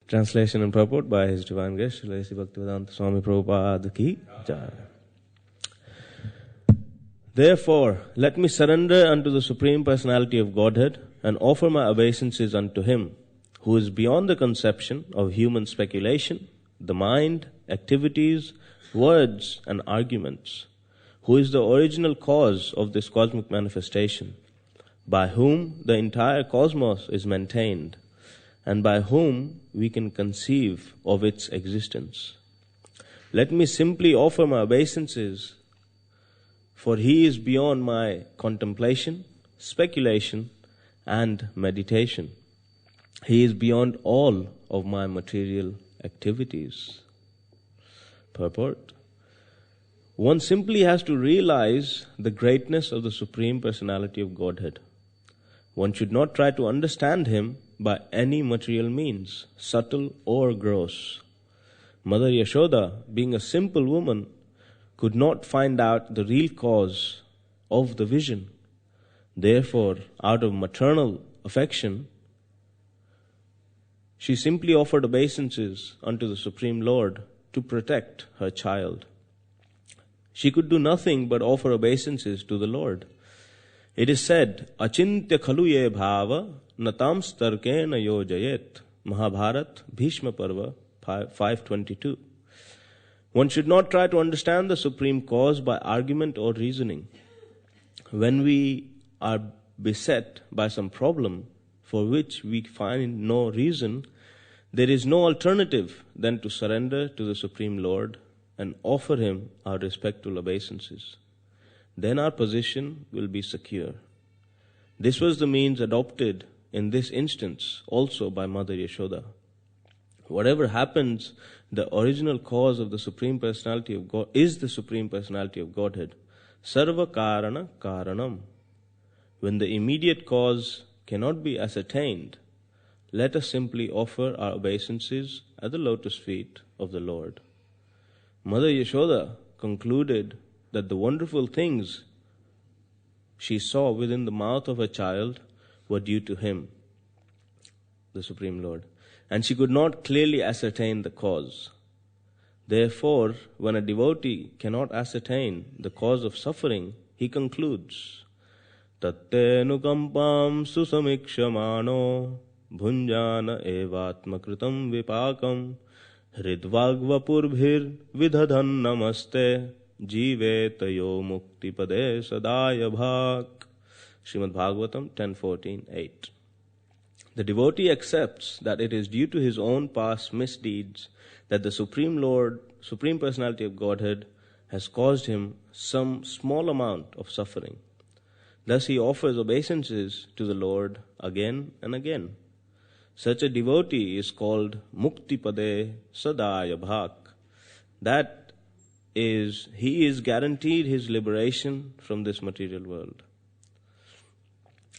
Translation and purport by His Divine Grace, Srila A.C. Bhaktivedanta Swami Prabhupada ki jai. Therefore, let me surrender unto the Supreme Personality of Godhead and offer my obeisances unto Him, who is beyond the conception of human speculation, the mind, activities, words, and arguments, who is the original cause of this cosmic manifestation, by whom the entire cosmos is maintained, and by whom we can conceive of its existence. Let me simply offer my obeisances, for He is beyond my contemplation, speculation, and meditation. He is beyond all of my material activities. Purport. One simply has to realize the greatness of the Supreme Personality of Godhead. One should not try to understand Him by any material means, subtle or gross. Mother Yashoda, being a simple woman, could not find out the real cause of the vision. Therefore, out of maternal affection, she simply offered obeisances unto the Supreme Lord to protect her child. She could do nothing but offer obeisances to the Lord. It is said, Achintya khalu ye bhava natam starkena yojayet. Mahabharat, Bhishma Parva, 522. One should not try to understand the supreme cause by argument or reasoning. When we are beset by some problem for which we find no reason, there is no alternative than to surrender to the Supreme Lord and offer Him our respectful obeisances. Then our position will be secure. This was the means adopted in this instance also by Mother Yashoda. Whatever happens, the original cause of the Supreme Personality of God is the Supreme Personality of Godhead. Sarva karana karanam. When the immediate cause cannot be ascertained, let us simply offer our obeisances at the lotus feet of the Lord. Mother Yashoda concluded that the wonderful things she saw within the mouth of her child were due to Him, the Supreme Lord, and she could not clearly ascertain the cause. Therefore, when a devotee cannot ascertain the cause of suffering, he concludes, Tatte nukampam susamikshamano bhunjana evatma kritam vipakam hridvagvapurbhir vidhadhan namaste Jivetayo mukti pade sadaya bhak. Srimad Bhagavatam 10.14.8. The devotee accepts that it is due to his own past misdeeds that the Supreme Lord, Supreme Personality of Godhead, has caused him some small amount of suffering. Thus he offers obeisances to the Lord again and again. Such a devotee is called mukti pade sadaya bhak. That is, he is guaranteed his liberation from this material world.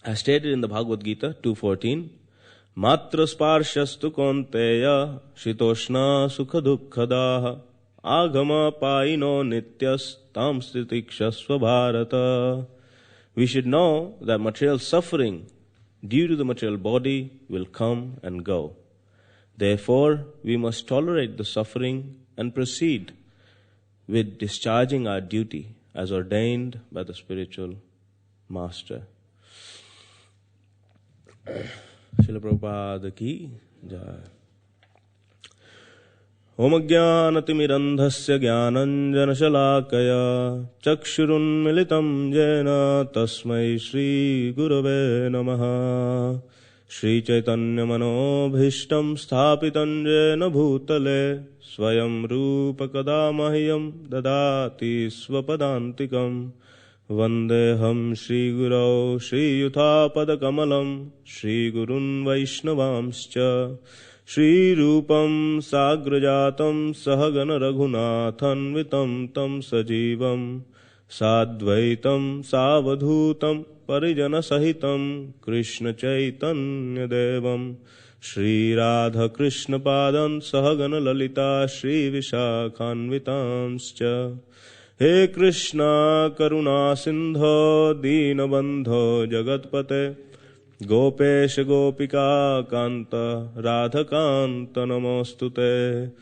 As stated in the Bhagavad Gita 2.14, Matra sparshastu konteya shitoshna sukha dukkhadaha agama paino nityas tam stitikshasva bharata. We should know that material suffering due to the material body will come and go. Therefore, we must tolerate the suffering and proceed with discharging our duty as ordained by the spiritual master. Srila Prabhupada ki jai. Om jnanatimirandhasya jnananjanashalakaya chakshurunmilitam jena tasmai Shri Gurave Namaha. Shri Chaitanya Manobhishtam Sthapitam Jena Bhutale Swayam Rupa Kadamahyam Dadati Swapadantikam Vandeham Shri Gurau Shri Yuthapada Kamalam Shri Gurun Vaishnavamscha Shri Rupam Sagrajatam Sahagana Raghunathan Vitam Tam Sajivam Sadvaitam Savadhutam Parijana Sahitam Krishna Chaitanya Devam Shri Radha Krishna Padan Sahagana Lalita Shri Vishakhanvitanscha He Krishna Karuna Sindho Deenabandho Jagatpate Gopesh Gopika Kanta Radha Kanta Namostute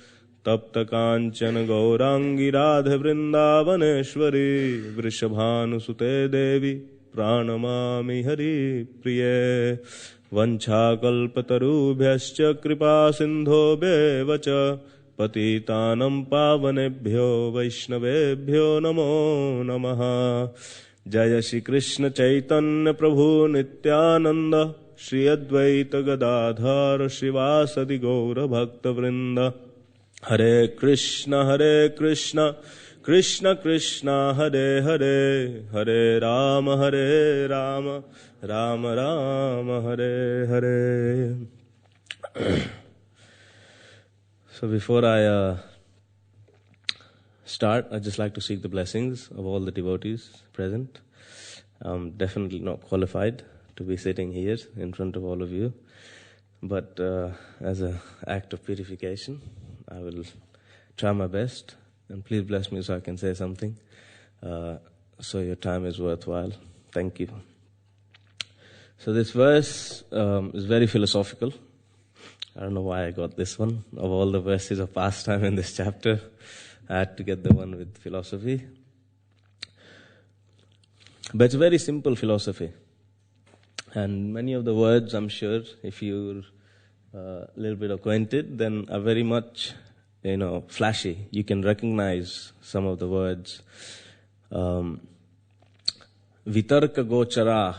Tapta Kanchana Gaurangi Radha Vrindavaneshwari Vrishabhanusute Devi Pranamami Hari Priye Vanchakalpatarubhyascha Kripa Sindhobheva Patitanam Pavanebhyo Vaishnavebhyo Namo Namaha Jaya Shri Krishna Chaitanya Prabhu Nityananda Shri Advaita Gadadhar Shivasadi Gaura Bhakta Vrinda Hare Krishna Krishna Krishna Hare Hare Hare Rama Rama Rama Hare Hare. So before I start, I'd just like to seek the blessings of all the devotees present. I'm definitely not qualified to be sitting here in front of all of you, but as an act of purification, I will try my best, and please bless me so I can say something, so your time is worthwhile. Thank you. So this verse is very philosophical. I don't know why I got this one. Of all the verses of pastime in this chapter, I had to get the one with philosophy. But it's a very simple philosophy. And many of the words, I'm sure, if you're a little bit acquainted, then are very much, flashy. You can recognize some of the words. Vitarka gocharam.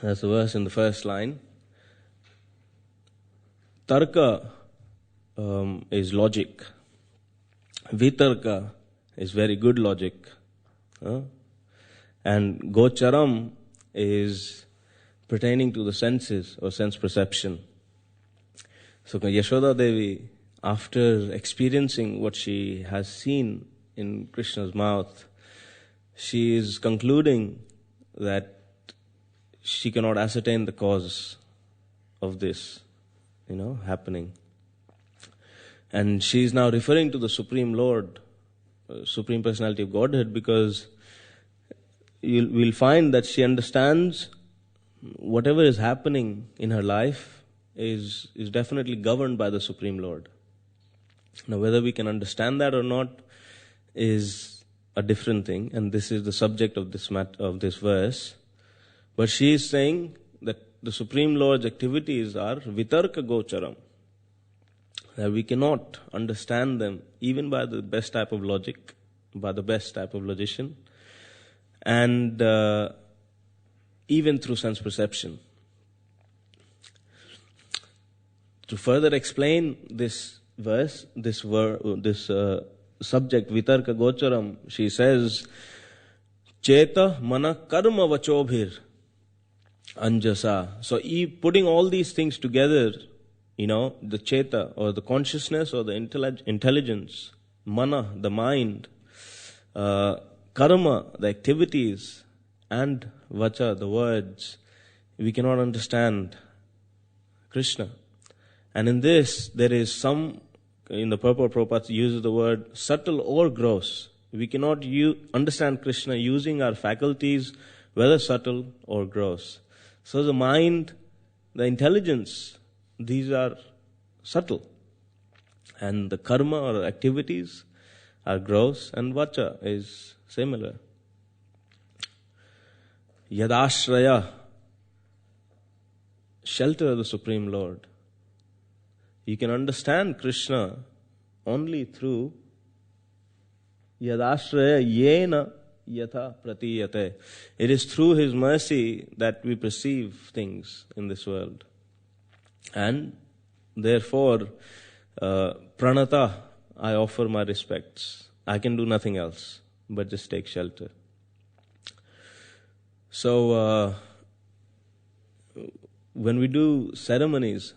That's the verse in the first line. Tarka is logic. Vitarka is very good logic. And gocharam is pertaining to the senses or sense perception. So Yashoda Devi, after experiencing what she has seen in Krishna's mouth, she is concluding that she cannot ascertain the cause of this, happening. And she is now referring to the Supreme Lord, Supreme Personality of Godhead, because we'll find that she understands whatever is happening in her life is definitely governed by the Supreme Lord. Now, whether we can understand that or not is a different thing, and this is the subject of this verse. But she is saying that the Supreme Lord's activities are vitarka gocharam. That we cannot understand them even by the best type of logic, by the best type of logician, and even through sense perception. To further explain this verse, this subject, vitarka gocharam, she says, Cheta mana karma vachobhir anjasa. So putting all these things together, the cheta or the consciousness or the intelligence, mana, the mind, karma, the activities, and vacha, the words, we cannot understand Krishna. And in this, there is some, in the purport, Prabhupada uses the word subtle or gross. We cannot understand Krishna using our faculties, whether subtle or gross. So the mind, the intelligence, these are subtle. And the karma or activities are gross, and vacha is similar. Yadashraya, shelter of the Supreme Lord. You can understand Krishna only through Yadashraya yena yatha pratiyate. It is through His mercy that we perceive things in this world. And therefore, pranata, I offer my respects. I can do nothing else but just take shelter. So, when we do ceremonies,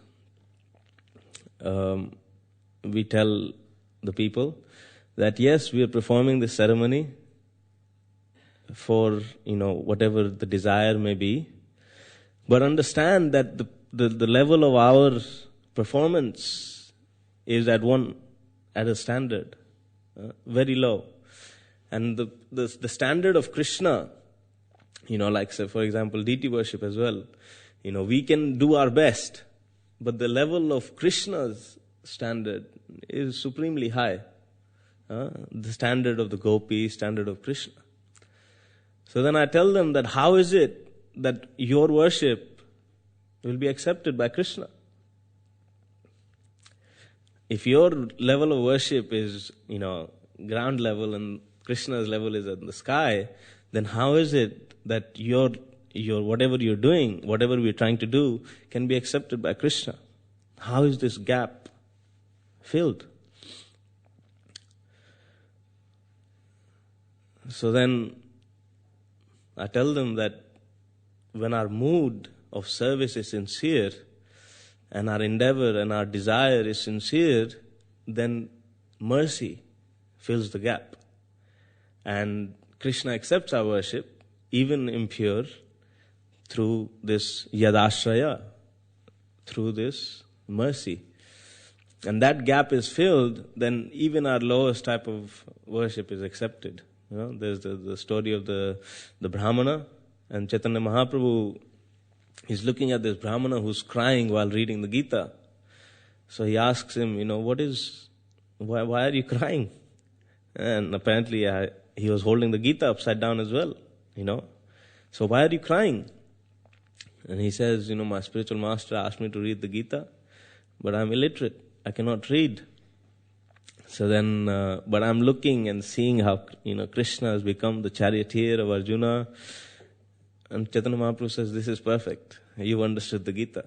we tell the people that yes, we are performing this ceremony for, whatever the desire may be, but understand that the level of our performance is at a standard, very low. And the standard of Krishna Like say, for example, deity worship as well. We can do our best, but the level of Krishna's standard is supremely high. The standard of the gopi, standard of Krishna. So then I tell them that how is it that your worship will be accepted by Krishna? If your level of worship is, ground level and Krishna's level is in the sky, then how is it that your whatever you're doing, whatever we're trying to do, can be accepted by Krishna? How is this gap filled? So then I tell them that when our mood of service is sincere and our endeavor and our desire is sincere, then mercy fills the gap. And Krishna accepts our worship, even impure, through this yadashraya, through this mercy. And that gap is filled, then even our lowest type of worship is accepted. There's the story of the Brahmana, and Chaitanya Mahaprabhu is looking at this Brahmana who's crying while reading the Gita. So he asks him, why are you crying? And apparently he was holding the Gita upside down as well, So why are you crying? And he says, my spiritual master asked me to read the Gita, but I'm illiterate. I cannot read. So then, but I'm looking and seeing how, Krishna has become the charioteer of Arjuna. And Chaitanya Mahaprabhu says, this is perfect. You've understood the Gita.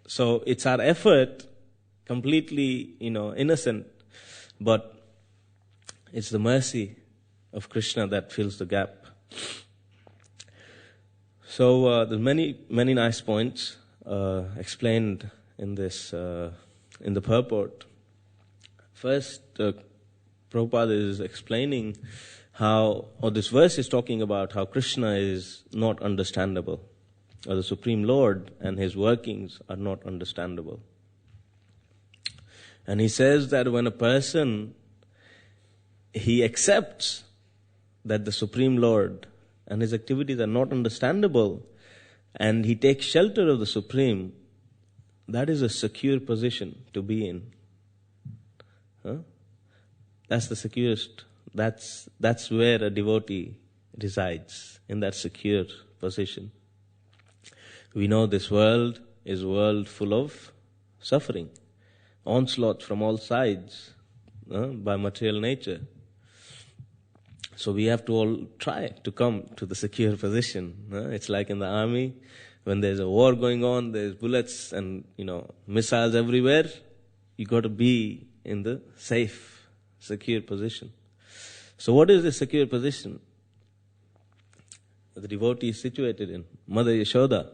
So it's our effort, completely, innocent, but it's the mercy of Krishna that fills the gap. So there's many, many nice points explained in this, in the purport. First, Prabhupada is explaining this verse is talking about how Krishna is not understandable, or the Supreme Lord and His workings are not understandable. And he says that when a person, he accepts that the Supreme Lord and His activities are not understandable, and he takes shelter of the Supreme, that is a secure position to be in. That's the securest. That's where a devotee resides, in that secure position. We know this world is a world full of suffering, onslaught from all sides by material nature. So we have to all try to come to the secure position. It's like in the army, when there's a war going on, there's bullets and missiles everywhere. You got to be in the safe, secure position. So what is the secure position the devotee is situated in? Mother Yashoda.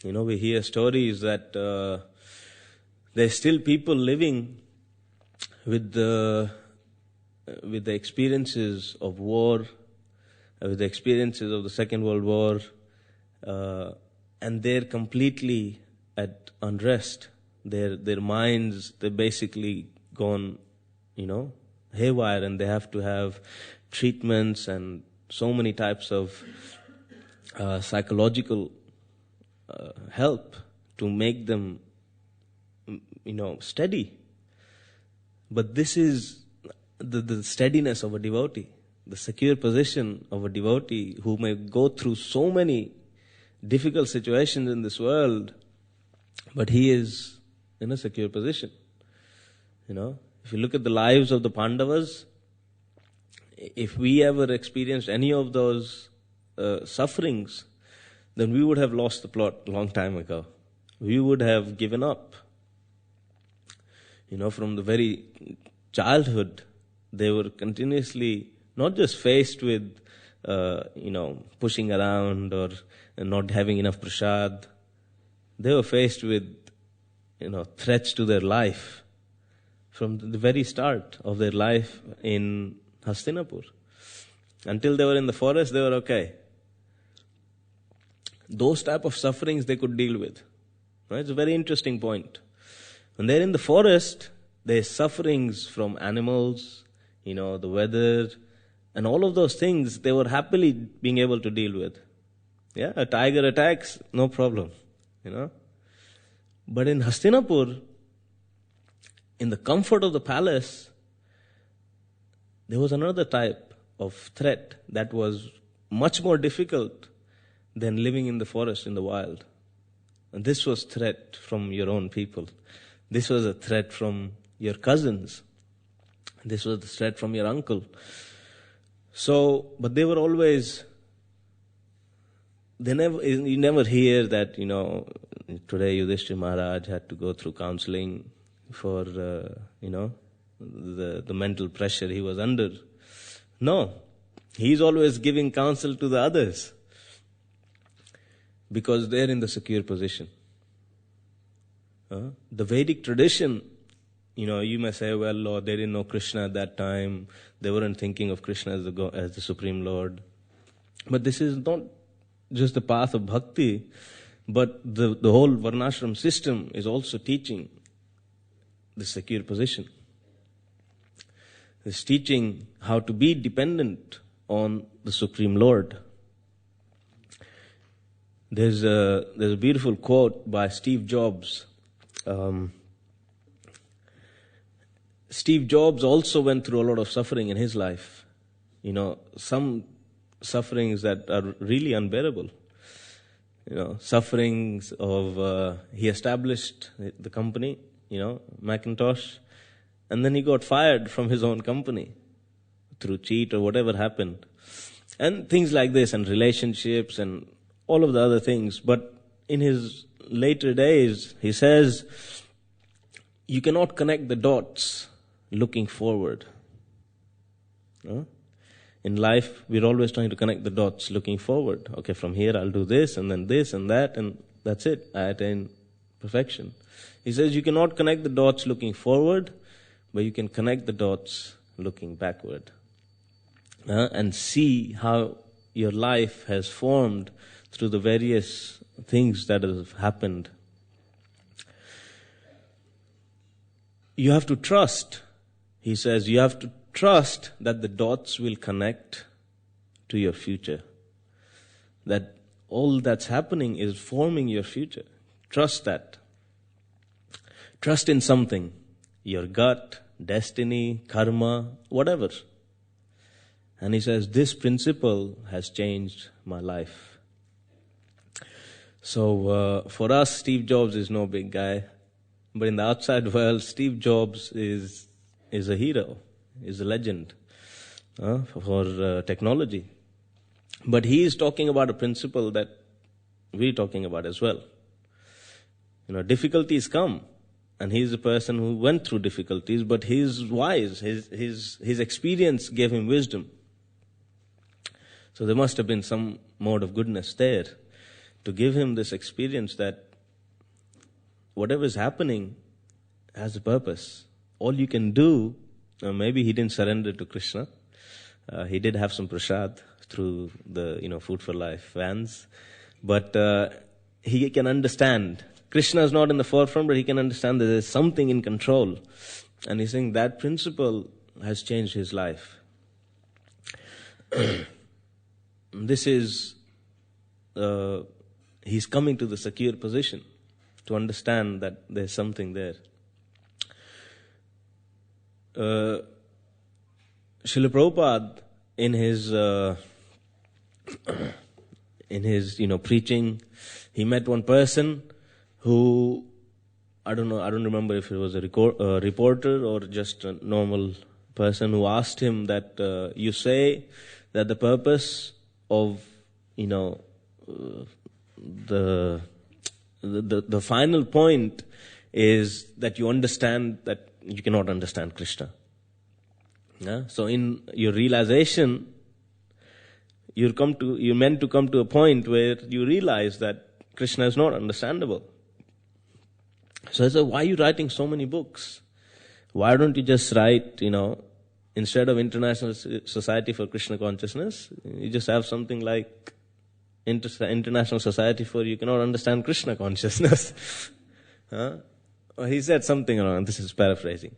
We hear stories that there's still people living with the experiences of war, with the experiences of the Second World War, and they're completely at unrest. Their minds, they're basically gone, haywire, and they have to have treatments and so many types of psychological help to make them, steady. But this is the steadiness of a devotee, the secure position of a devotee who may go through so many difficult situations in this world, but he is in a secure position. If you look at the lives of the Pandavas, if we ever experienced any of those sufferings, then we would have lost the plot a long time ago. We would have given up. From the very childhood, they were continuously not just faced with, pushing around or not having enough prasad. They were faced with, threats to their life from the very start of their life in Hastinapur. Until they were in the forest, they were okay. Those type of sufferings they could deal with. Right? It's a very interesting point. When they're in the forest, there's sufferings from animals, the weather, And all of those things, they were happily being able to deal with. Yeah, a tiger attacks, no problem, But in Hastinapur, in the comfort of the palace, there was another type of threat that was much more difficult than living in the forest, in the wild. And this was threat from your own people. This was a threat from your cousins. This was the threat from your uncle. So, but they were always, you never hear that, today Yudhishthira Maharaj had to go through counseling for, the mental pressure he was under. No, he's always giving counsel to the others because they're in the secure position. The Vedic tradition, you may say, well, Lord, they didn't know Krishna at that time. They weren't thinking of Krishna as the Supreme Lord. But this is not just the path of bhakti, but the whole Varnashram system is also teaching the secure position. It's teaching how to be dependent on the Supreme Lord. There's a beautiful quote by Steve Jobs. Steve Jobs also went through a lot of suffering in his life. Some sufferings that are really unbearable. Sufferings of, he established the company, Macintosh, and then he got fired from his own company through cheat or whatever happened. And things like this, and relationships and all of the other things. But in his later days, he says, you cannot connect the dots looking forward. In life, we're always trying to connect the dots looking forward. Okay, from here I'll do this and then this and that, and that's it. I attain perfection. He says you cannot connect the dots looking forward, but you can connect the dots looking backward. And see how your life has formed through the various things that have happened. You have to trust. He says you have to trust that the dots will connect to your future. That all that's happening is forming your future. Trust that. Trust in something. Your gut, destiny, karma, whatever. And he says, this principle has changed my life. So for us, Steve Jobs is no big guy. But in the outside world, Steve Jobs is a hero, is a legend for technology. But he is talking about a principle that we're talking about as well. Difficulties come. And he's a person who went through difficulties, but he's wise. His experience gave him wisdom. So there must have been some mode of goodness there to give him this experience that whatever is happening has a purpose. All you can do, maybe he didn't surrender to Krishna. He did have some prasad through the Food for Life vans, but he can understand. Krishna is not in the forefront, but he can understand that there's something in control. And he's saying that principle has changed his life. This is, he's coming to the secure position to understand that there's something there. Srila Prabhupada, in his preaching, he met one person who, I don't remember if it was a reporter or just a normal person, who asked him that you say that the purpose of the final point is that you understand that you cannot understand Krishna. Yeah? So in your realization, you're meant to come to a point where you realize that Krishna is not understandable. So I said, why are you writing so many books? Why don't you just write, instead of International Society for Krishna Consciousness, you just have something like International Society for You Cannot Understand Krishna Consciousness. He said something around, this is paraphrasing.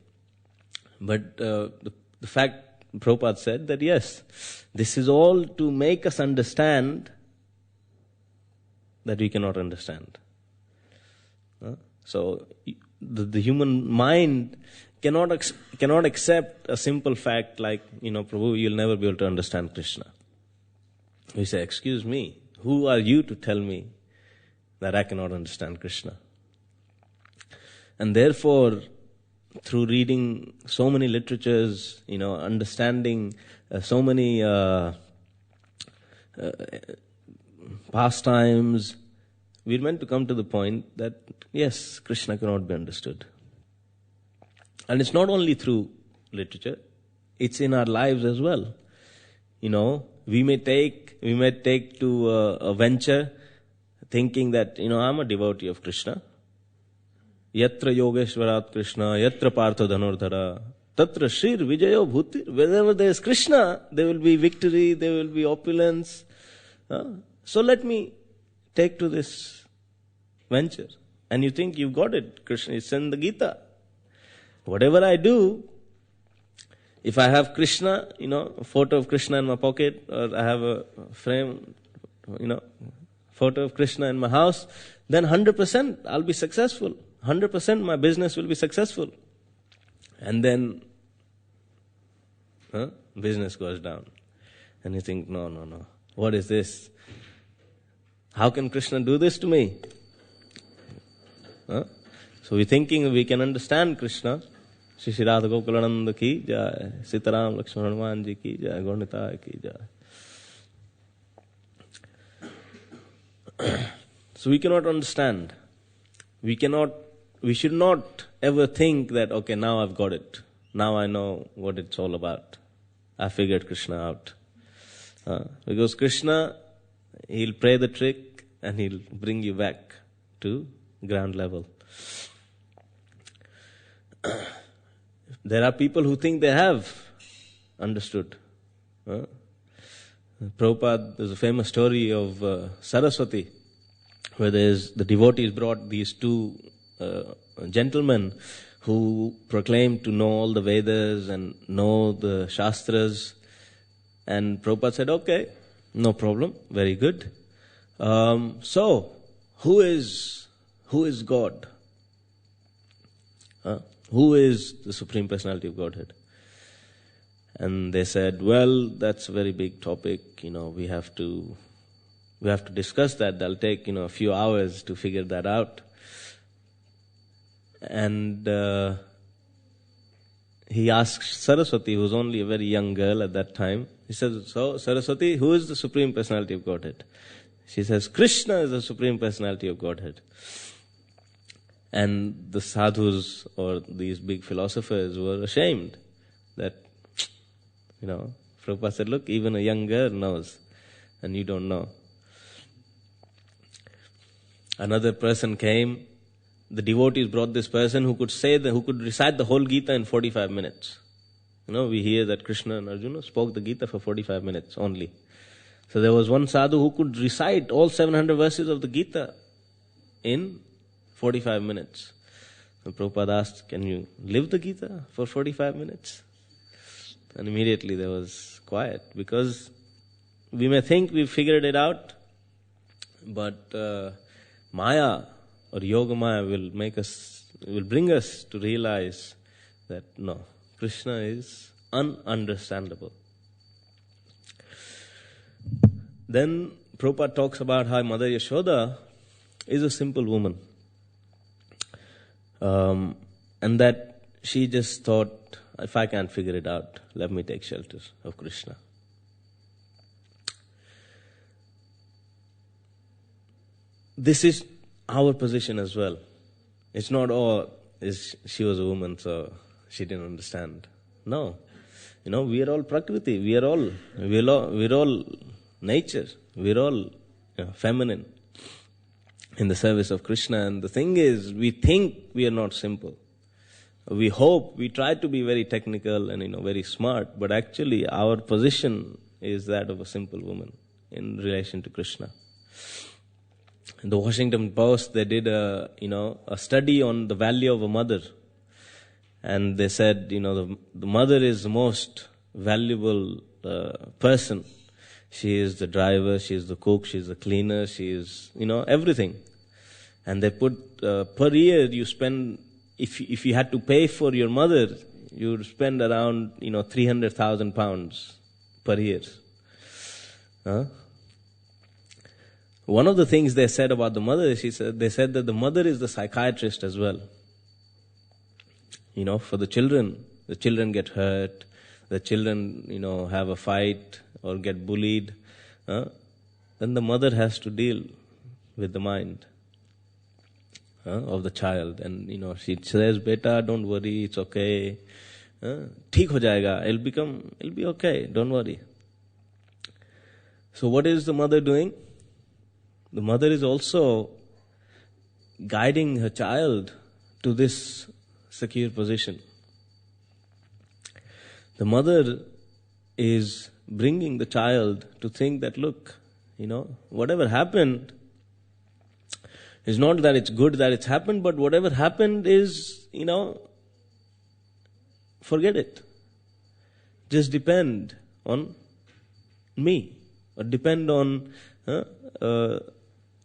But the fact Prabhupada said that yes, this is all to make us understand that we cannot understand. So the human mind cannot accept a simple fact like, Prabhu, you'll never be able to understand Krishna. We say, excuse me, who are you to tell me that I cannot understand Krishna? And therefore, through reading so many literatures, understanding so many pastimes, we're meant to come to the point that, yes, Krishna cannot be understood. And it's not only through literature, it's in our lives as well. We may take to a venture thinking that, I'm a devotee of Krishna. Yatra Yogeshwarat Krishna, Yatra Partha Dhanurdhara, Tatra Shrir Vijayo Bhuti. Wherever there is Krishna, there will be victory, there will be opulence. So let me take to this venture. And you think you've got it. Krishna is in the Gita. Whatever I do, if I have Krishna, a photo of Krishna in my pocket, or I have a frame, photo of Krishna in my house, then 100% I'll be successful. 100% my business will be successful. And then business goes down. And you think, no. What is this? How can Krishna do this to me? So we're thinking we can understand Krishna. Shri Shri Radha Gokulananda ki jai, Sitaram Lakshman Hanuman ji ki jai, Gaurnitai ki jai. So we cannot understand. We should not ever think that, okay, now I've got it. Now I know what it's all about. I figured Krishna out. Because Krishna, he'll play the trick and he'll bring you back to ground level. There are people who think they have understood. Prabhupada, there's a famous story of Saraswati, where the devotees brought these two gentlemen who proclaimed to know all the Vedas and know the Shastras. And Prabhupada said, okay, no problem, very good. So, who is God? Who is the Supreme Personality of Godhead? And they said, well, that's a very big topic. We have to discuss that. That'll take a few hours to figure that out. And he asked Saraswati, who was only a very young girl at that time. He says, so Saraswati, who is the Supreme Personality of Godhead? She says, Krishna is the Supreme Personality of Godhead. And the sadhus or these big philosophers were ashamed that, Prabhupada said, look, even a young girl knows and you don't know. Another person came. The devotees brought this person who could recite the whole Gita in 45 minutes. We hear that Krishna and Arjuna spoke the Gita for 45 minutes only. So there was one sadhu who could recite all 700 verses of the Gita in 45 minutes. And Prabhupada asked, can you live the Gita for 45 minutes? And immediately there was quiet, because we may think we've figured it out, but Maya or Yoga Maya will bring us to realize that no, Krishna is ununderstandable. Then Prabhupada talks about how Mother Yashoda is a simple woman. And that she just thought, if I can't figure it out, let me take shelter of Krishna. This is our position as well. It's not, she was a woman, so she didn't understand. No. We are all Prakriti. We are all nature. We're all feminine in the service of Krishna. And the thing is, we think we are not simple. We hope, we try to be very technical and very smart, but actually our position is that of a simple woman in relation to Krishna. In the Washington Post, they did a study on the value of a mother. And they said, the mother is the most valuable person. She is the driver, she is the cook, she is the cleaner, she is, everything. And they put, per year you spend, if you had to pay for your mother, you would spend around, 300,000 pounds per year. One of the things they said about the mother, they said that the mother is the psychiatrist as well. For the children get hurt, the children, have a fight or get bullied, then the mother has to deal with the mind of the child. And, she says, "Beta, don't worry, it's okay. Theek ho jayega, it'll be okay, don't worry." So what is the mother doing? The mother is also guiding her child to this secure position. The mother is bringing the child to think that, look, whatever happened, it's not that it's good that it's happened, but whatever happened is, forget it. Just depend on me, or depend on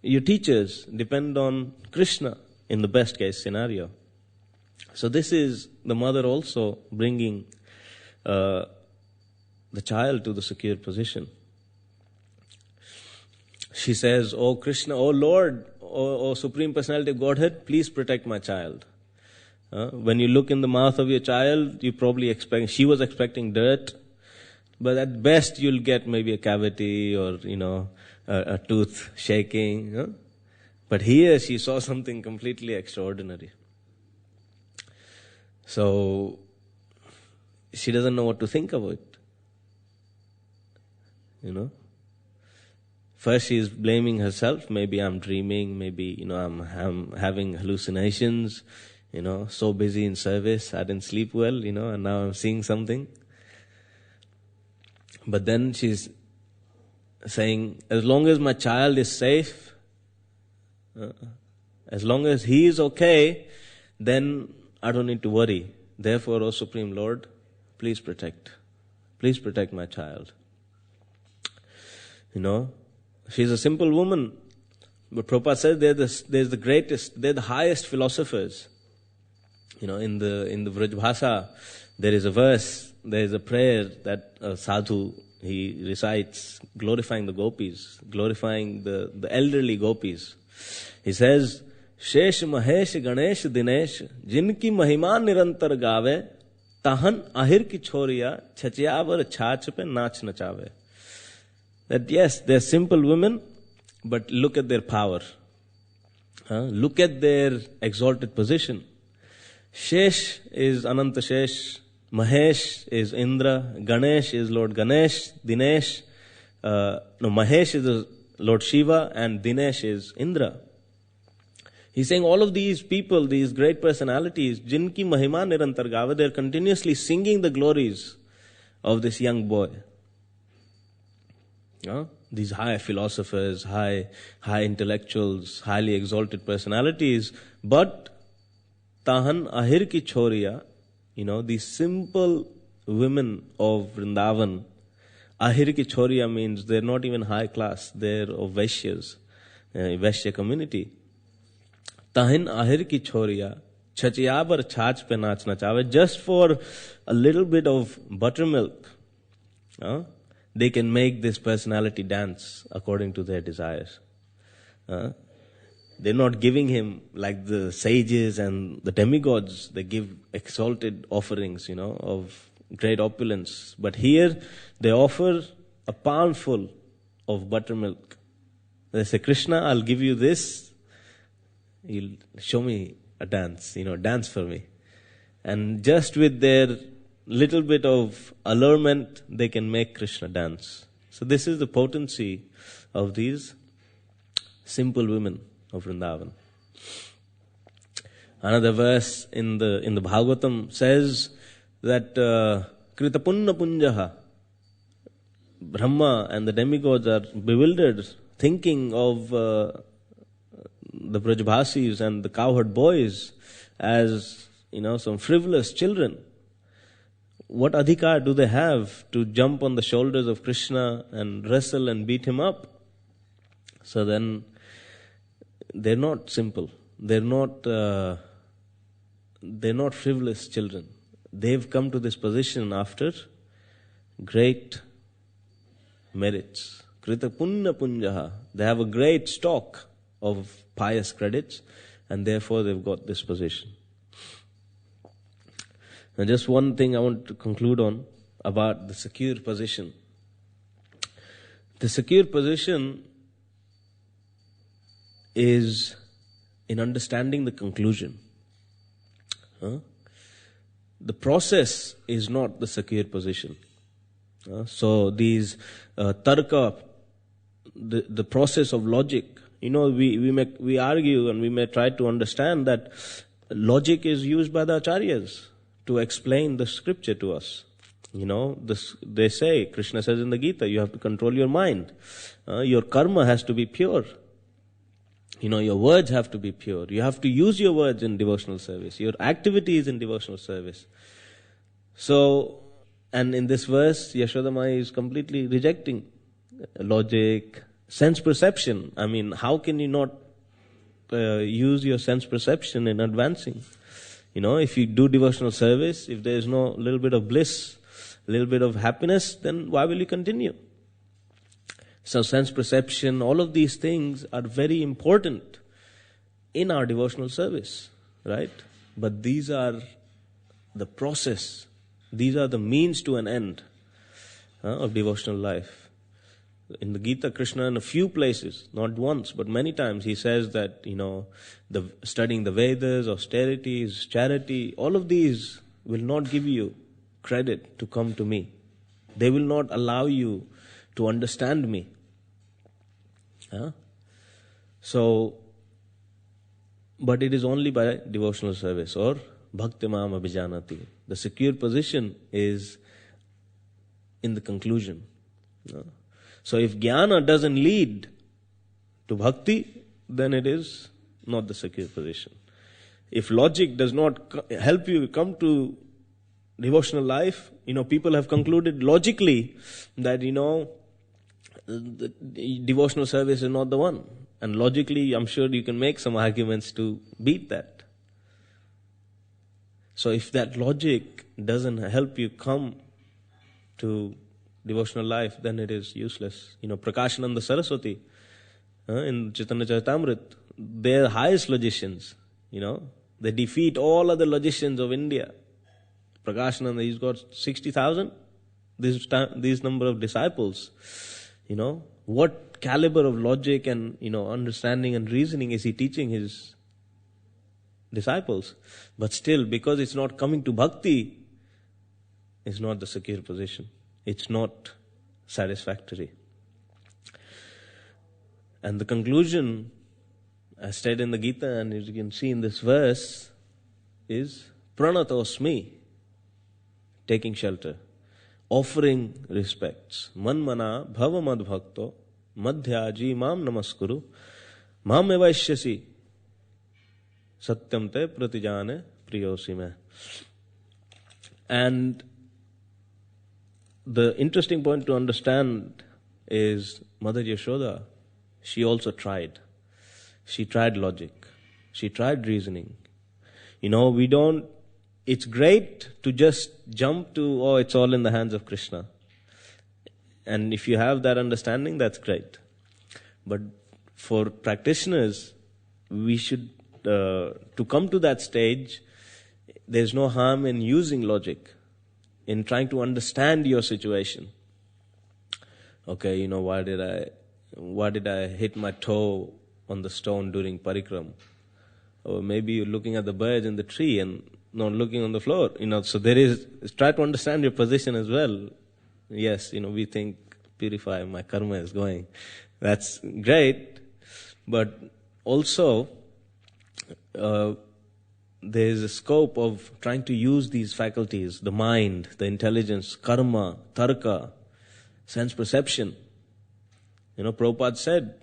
your teachers, depend on Krishna in the best case scenario. So this is the mother also bringing the child to the secure position. She says, "Oh Krishna, oh Lord, oh Supreme Personality of Godhead, please protect my child." When you look in the mouth of your child, you probably she was expecting dirt, but at best you'll get maybe a cavity or, a tooth shaking. But here she saw something completely extraordinary. So she doesn't know what to think of it. First she is blaming herself. Maybe I'm dreaming. Maybe, I'm having hallucinations. So busy in service. I didn't sleep well, and now I'm seeing something. But then she's saying, as long as my child is safe, as long as he is okay, then I don't need to worry. Therefore, O Supreme Lord, please protect my child. She's a simple woman, but Prabhupada says they're the greatest, they're the highest philosophers. In the Vraj Bhasha, there is a verse, there is a prayer that a sadhu, he recites, glorifying the gopis, glorifying the elderly gopis. He says, "Shesh Mahesh Ganesh Dinesh, jinki mahima nirantar gaave, tahan ahir ki choriya, chachyavar chach pe nach nachave." That yes, they're simple women, but look at their power. Look at their exalted position. Shesh is Ananta Shesh, Mahesh is Indra, Ganesh is Lord Ganesh, Dinesh, Mahesh is Lord Shiva, and Dinesh is Indra. He's saying all of these people, these great personalities, Jinki Mahima Nirantar Gava, they're continuously singing the glories of this young boy. These high philosophers, high intellectuals, highly exalted personalities, but Tahan Ahir ki choriya, these simple women of Vrindavan, Ahir ki choriya means they're not even high class, they're of Vaishyas, Vaishya community. Tahin Ahir ki choriya, chachiyabar chach pe nach nachave, just for a little bit of buttermilk, they can make this personality dance according to their desires. They're not giving him like the sages and the demigods. They give exalted offerings, of great opulence. But here they offer a palmful of buttermilk. They say, "Krishna, I'll give you this. You'll show me a dance, dance for me." And just with their little bit of allurement, they can make Krishna dance. So this is the potency of these simple women of Vrindavan. Another verse in the Bhagavatam says that Kritapunna Punjaha, Brahma and the demigods are bewildered, thinking of the Brajbhasis and the cowherd boys as some frivolous children. what adhikar do they have to jump on the shoulders of Krishna and wrestle and beat him up? So then, they're not simple. They're not frivolous children. They've come to this position after great merits. Krita punna punjaha. They have a great stock of pious credits, and therefore they've got this position. Now just one thing I want to conclude on about the secure position. The secure position is in understanding the conclusion. The process is not the secure position. So these tarka, the process of logic, we argue and we may try to understand that logic is used by the acharyas to explain the scripture to us. They say, Krishna says in the Gita, you have to control your mind. Your karma has to be pure. Your words have to be pure. You have to use your words in devotional service. Your activity is in devotional service. So, and in this verse, Yashodamai is completely rejecting logic, sense perception. I mean, how can you not use your sense perception in advancing? If you do devotional service, if there is no little bit of bliss, a little bit of happiness, then why will you continue? So sense perception, all of these things are very important in our devotional service, right? But these are the process. These are the means to an end of devotional life. In the Gita, Krishna in a few places, not once, but many times, he says that, studying the Vedas, austerities, charity, all of these will not give you credit to come to me. They will not allow you to understand me. But it is only by devotional service or bhakti mam abhijanati. The secure position is in the conclusion. So if jnana doesn't lead to bhakti, then it is not the secure position. If logic does not help you come to devotional life, people have concluded logically that, the devotional service is not the one. And logically, I'm sure you can make some arguments to beat that. So if that logic doesn't help you come to devotional life, then it is useless. Prakashananda Saraswati in Chaitanya Charitamrita, they're highest logicians. They defeat all other logicians of India. Prakashananda, he's got 60,000. These number of disciples. What caliber of logic and understanding and reasoning is he teaching his disciples? But still, because it's not coming to bhakti, it's not the secure position. It's not satisfactory. And the conclusion, as stated in the Gita, and as you can see in this verse, is pranatosmi, taking shelter, offering respects. Manmana bhavamad bhakto madhyaji mam namaskuru mam evaishyasi satyam te pratijane priyosime. And the interesting point to understand is Mother Yashoda, she also tried. She tried logic. She tried reasoning. It's great to just jump to, it's all in the hands of Krishna. And if you have that understanding, that's great. But for practitioners, we should, to come to that stage, there's no harm in using logic, in trying to understand your situation. Okay, why did I hit my toe on the stone during parikram? Or maybe you're looking at the birds in the tree and not looking on the floor. So try to understand your position as well. Yes, we think, purify, my karma is going. That's great. But also, there is a scope of trying to use these faculties, the mind, the intelligence, karma, tarka, sense perception. Prabhupada said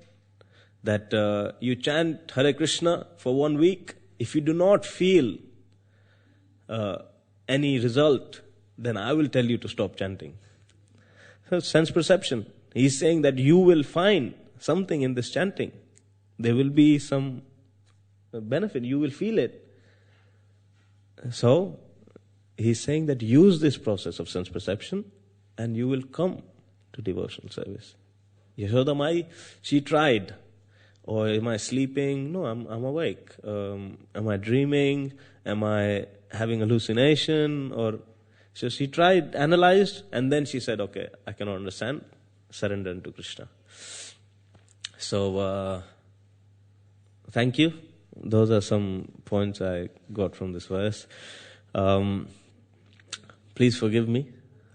that you chant Hare Krishna for 1 week. If you do not feel any result, then I will tell you to stop chanting. So sense perception. He's saying that you will find something in this chanting. There will be some benefit. You will feel it. So he's saying that use this process of sense perception and you will come to devotional service. Yashoda Mai, she tried. Or am I sleeping? No, I'm awake. Am I dreaming? Am I having hallucination? So she tried, analyzed, and then she said, okay, I cannot understand. Surrender to Krishna. So, thank you. Those are some points I got from this verse. Please forgive me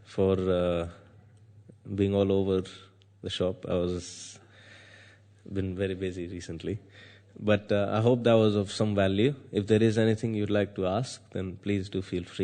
for being all over the shop. I was been very busy recently. But I hope that was of some value. If there is anything you'd like to ask, then please do feel free.